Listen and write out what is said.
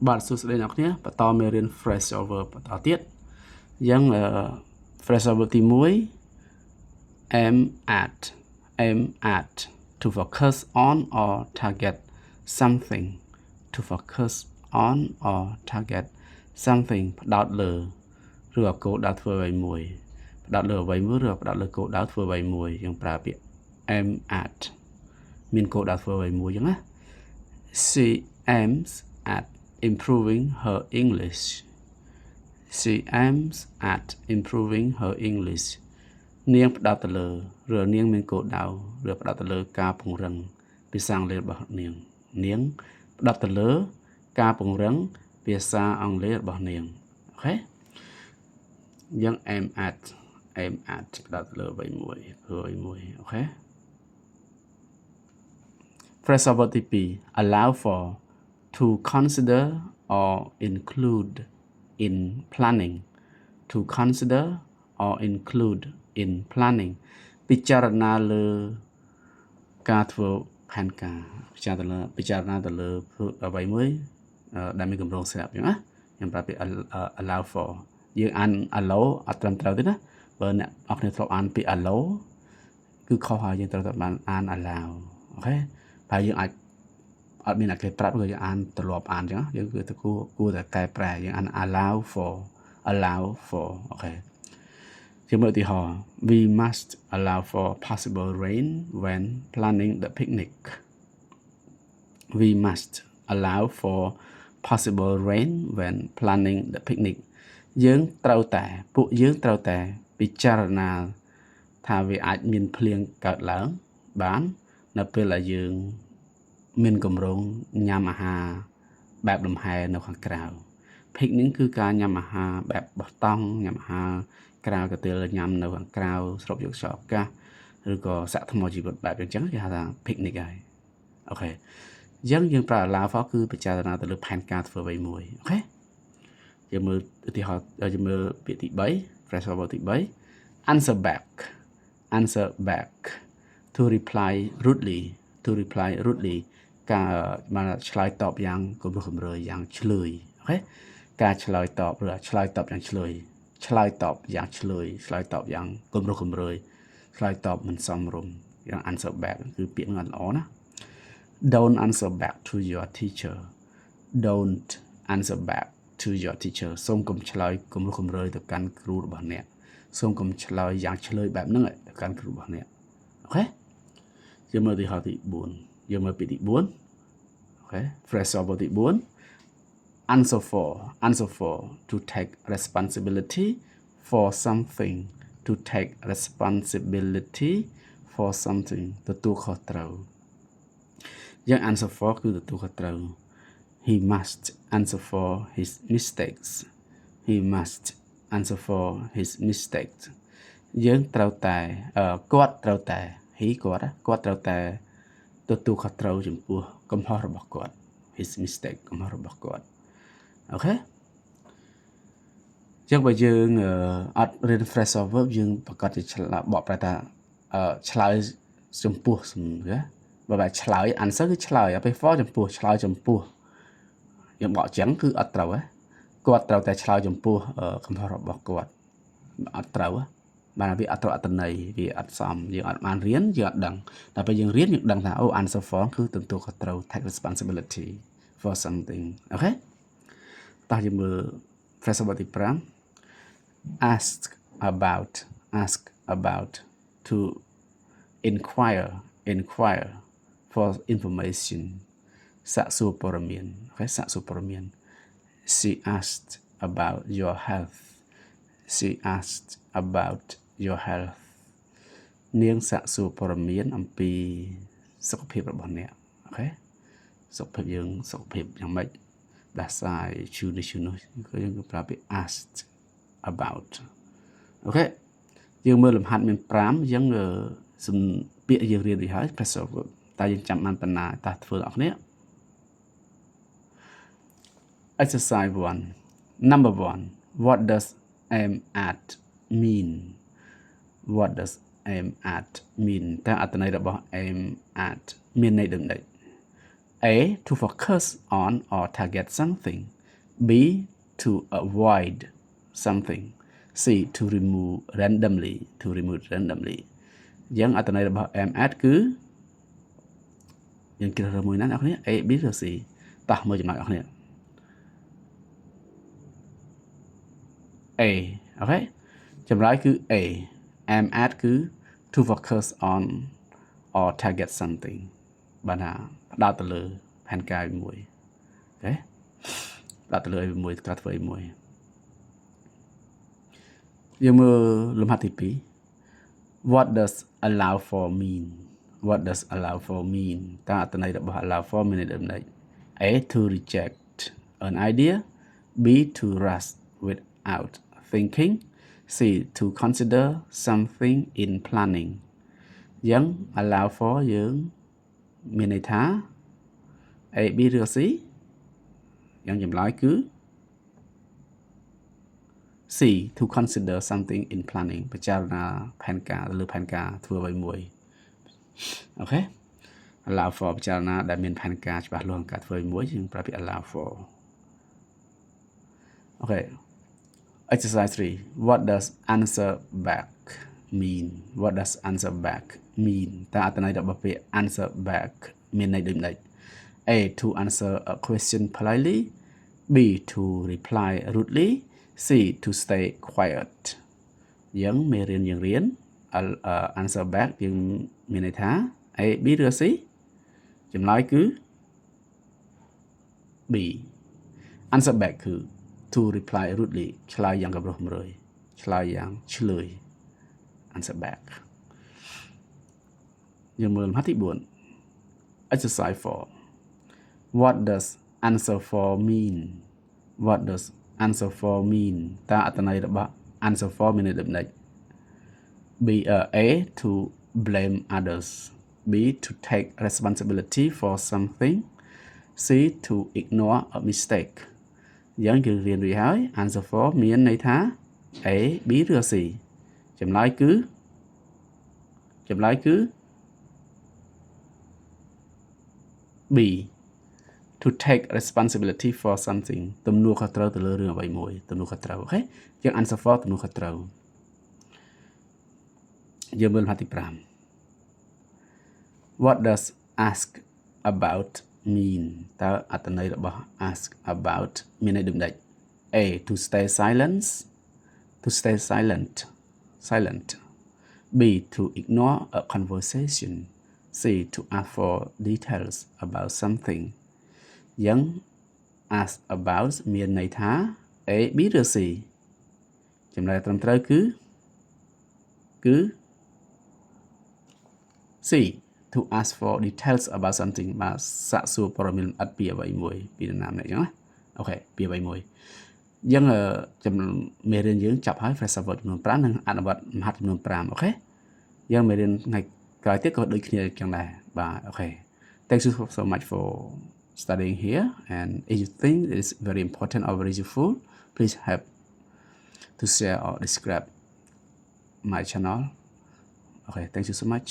បាទសួស្តីអ្នកគ្នាបន្តមេរៀន phrase over បន្តទៀតអញ្ចឹងphrase over ទី1 aim at to focus on or target something to focus on or target something ផ្ដោតលើឬក៏គោលដៅធ្វើអ្វីមួយផ្ដោតលើអ្វីមួយឬផ្ដោតលើគោលដៅធ្វើអ្វីមួយយើងប្រើពាក្យ aim at មានគោលដៅធ្វើអ្វីមួយអញ្ចឹងណា she aims at improving her English. She aims at improving her English. នាងផ្ដោតទៅលើឬនាងមានគោលដៅឬផ្ដោតទៅលើការពង្រឹងភាសាអង់គ្លេសរបស់នាងនាងផ្ដោតទៅលើការពង្រឹងភាសាអង់គ្លេសរបស់នាងអូខេយើង aim at ផ្ដោតទៅលើអ្វីមួយធ្វើអ្វីមួយអូខេ phrase ទី2 allow for to consider or include in planning to consider or include in planning ពិចារណាលើការធ្វើផែនការពិចារណាទៅលើអ្វីមួយដែលមានកម្រងស្រាប់អញ្ចឹងណាខ្ញុំប្រាប់ពី allow for យើងអាន allow អត់ត្រឹមត្រូវទេណាបើអ្នកអរគ្នាធ្លាប់អានពី allow គឺខុសហើយយើងត្រូវតែបានអាន allow អូខេបើយើងអាចអត់មានអ្នកគេប្រាប់គឺយើងអានទម្លាប់អានអញ្ចឹងយើងគឺគួរតែកែប្រែយើងអាន allow for អូខេជាមើលឧទាហរណ៍ we must allow for possible rain when planning the picnic we must allow for possible rain when planning the picnic យើងត្រូវតែពិចារណាថាវាអាចមានភ្លៀងកើតឡើងបាននៅពេលដែលយើងមានកម្រងញ៉ាំអាហារបែបលំហែនៅខាងក្រៅ picnic គឺការញ៉ាំអាហារបែបបោះតង់ញ៉ាំអាហារក្រៅកាទៀលញ៉ាំនៅខាងក្រៅស្រូបយកខ្យល់អាកាសឬក៏សាក់ថ្មជីវិតបែបអញ្ចឹងគេហៅថា picnic ហើយអូខេអញ្ចឹងយើងប្រើ allow for គឺពិចារណាទៅលើផែនការធ្វើអ្វីមួយអូខេយើងមើលឧទាហរណ៍យើងមើលពាក្យទី3 phrase over ទី3 answer back to reply rudely ការបានឆ្លើយតបយ៉ាងគំរោះគំរើយយ៉ាងឆ្លើយអូខេការឆ្លើយតបឬឆ្លើយតបយ៉ាងឆ្លើយឆ្លើយតបយ៉ាងឆ្លើយឆ្លើយតបយ៉ាងគំរោះគំរើយឆ្លើយតបមិនសមរម្យយ៉ាង answer back គឺពាក្យហ្នឹងអត់ល្អណា Don't answer back to your teacher Don't answer back to your teacher សូមកុំឆ្លើយគំរោះគំរើយទៅកាន់គ្រូរបស់អ្នកសូមកុំឆ្លើយយ៉ាងឆ្លើយបែបហ្នឹងទៅកាន់គ្រូរបស់អ្នកអូខេយើងមើលឧទាហរណ៍ទី4យើងមើលពាក្យទី4អូខេ phrase over ទី4 answer for to take responsibility for something to take responsibility for something ទទួលខុសត្រូវយើង answer for គឺទទួលខុសត្រូវ he must answer for his mistakes he must answer for his mistakes យើងត្រូវតែគាត់ត្រូវតែ he គាត់ត្រូវតែទទួលខុសត្រូវចំពោះកំហុសរបស់គាត់ his mistake កំហុសរបស់គាត់អូខេចឹងបើយើងអត់រៀន phrase over យើងប្រកាសជាបកប្រែថាឆ្លើយចំពោះណាបើបែរឆ្លើយ answer គឺឆ្លើយហើយ for ចំពោះឆ្លើយចំពោះយើងបកចឹងគឺអត់ត្រូវហ៎គាត់ត្រូវតែឆ្លើយចំពោះកំហុសរបស់គាត់អត់ត្រូវបានវាអត់ត្រូវអត្តន័យវាអត់សមយើងអត់បានរៀនយើងអត់ដឹងតែពេលយើងរៀនយើងដឹងថាអូ answer for គឺទទួលខុសត្រូវ take responsibility for something អូខេតោះយើងមើល phrase ទី5 ask about to inquire for information សាកសួរព័ត៌មានអូខេសាកសួរព័ត៌មាន she asked about your health she asked about your health នាងសាកសួរព័ត៌មានអំពីសុខភាពរបស់អ្នកអូខេសុខភាពយ៉ាងម៉េចដាសាយឈឺនេះគឺយើងប្រើពាក្យ asked about អូខេយើងមើលលំហាត់មាន5អញ្ចឹងពាក្យយើងរៀនរួចហើយ phrasal verb តែយើងចាំបានប៉ុណ្ណាតើធ្វើអរគ្នា exercise 1 number 1 what does aim at mean what does aim at mean តើអត្ថន័យរបស់ aim at មានន័យដូចម្ដេច A. To focus on or target something. B. To avoid something. C. To remove randomly. To remove randomly. យើងអត្ថន័យរបស់ MAT គឺយើងជ្រើសរើសមួយណាអ្នកគ្នា A B ឬ C តោះមើលចំណុចអ្នកគ្នា A អូខេចម្លើយគឺ A MAT គឺ to focus on or target something បានថាផ្ដោតទៅលើផែនការមួយអូខេផ្ដោតទៅលើមួយត្រូវធ្វើមួយយើងមើលលំហាត់ទី2 What does allow for mean What does allow for mean តើអត្ថន័យរបស់ allow for មានន័យដូចម្ដេច A to reject an idea B to rush without thinking C to consider something in planning យើង allow for យើងមានន័យថា A B ឬ C យ៉ាងចម្លើយគឺ C to consider something in planning ពិចារណាផែនការលើផែនការធ្វើអ្វីមួយអូខេ allow for ពិចារណាដែលមានផែនការច្បាស់លាស់ក្នុងការធ្វើអ្វីមួយយើងប្រើពាក្យ allow for អូខេ exercise 3 what does answer back mean what does answer back mean តើអត្ថន័យរបស់ពាក្យ answer back មានន័យដូចម្ដេច A to answer a question politely B to reply rudely C to stay quiet យើងមេរៀនយើងរៀន answer back យើងមានន័យថា A B ឬ C ចម្លើយគឺ B answer back គឺ to reply rudely ឆ្លើយយ៉ាងកម្រោះមរើយឆ្លើយយ៉ាងឆ្លើយ answer back យើងមើលលំហាត់ទី4 exercise 4 what does answer for mean what does answer for mean តើអត្ថន័យរបស់ answer for មានន័យដូចម្ដេច B A to blame others B to take responsibility for something C to ignore a mistake យើងគឺរៀនរួចហើយ answer for មានន័យថា A B ឬ C ចម្លើយគឺ B to take responsibility for something ទំនួលខុសត្រូវទៅលើរឿងអ្វីមួយទំនួលខុសត្រូវអូខេយើង answer for ទំនួលខុសត្រូវយើងមើលលំហាត់ទី5 What does ask about mean តើអត្ថន័យរបស់ ask about មានន័យដូចម្ដេច A to stay silent B to ignore a conversation C to ask for details about something យើង ask about មានន័យថា A B ឬ C ចម្លើយត្រឹមត្រូវគឺ C to ask for details about something បាទសាកសួរព័ត៌មានលម្អិតពីអ្វីមួយពីនរណាម្នាក់អញ្ចឹងណាអូខេពីអ្វីមួយយើងមេរៀនយើងចាប់ហើយ phrasal verb ចំនួន5និងអនុវត្តមហាត់ចំនួន5អូខេយើងមេរៀនថ្ងៃក្រោយទៀតក៏ដូចគ្នាអញ្ចឹងដែរបាទអូខេ Thank you so much for studying here and if you think it is very important or very useful please help to share or subscribe my channel okay thank you so much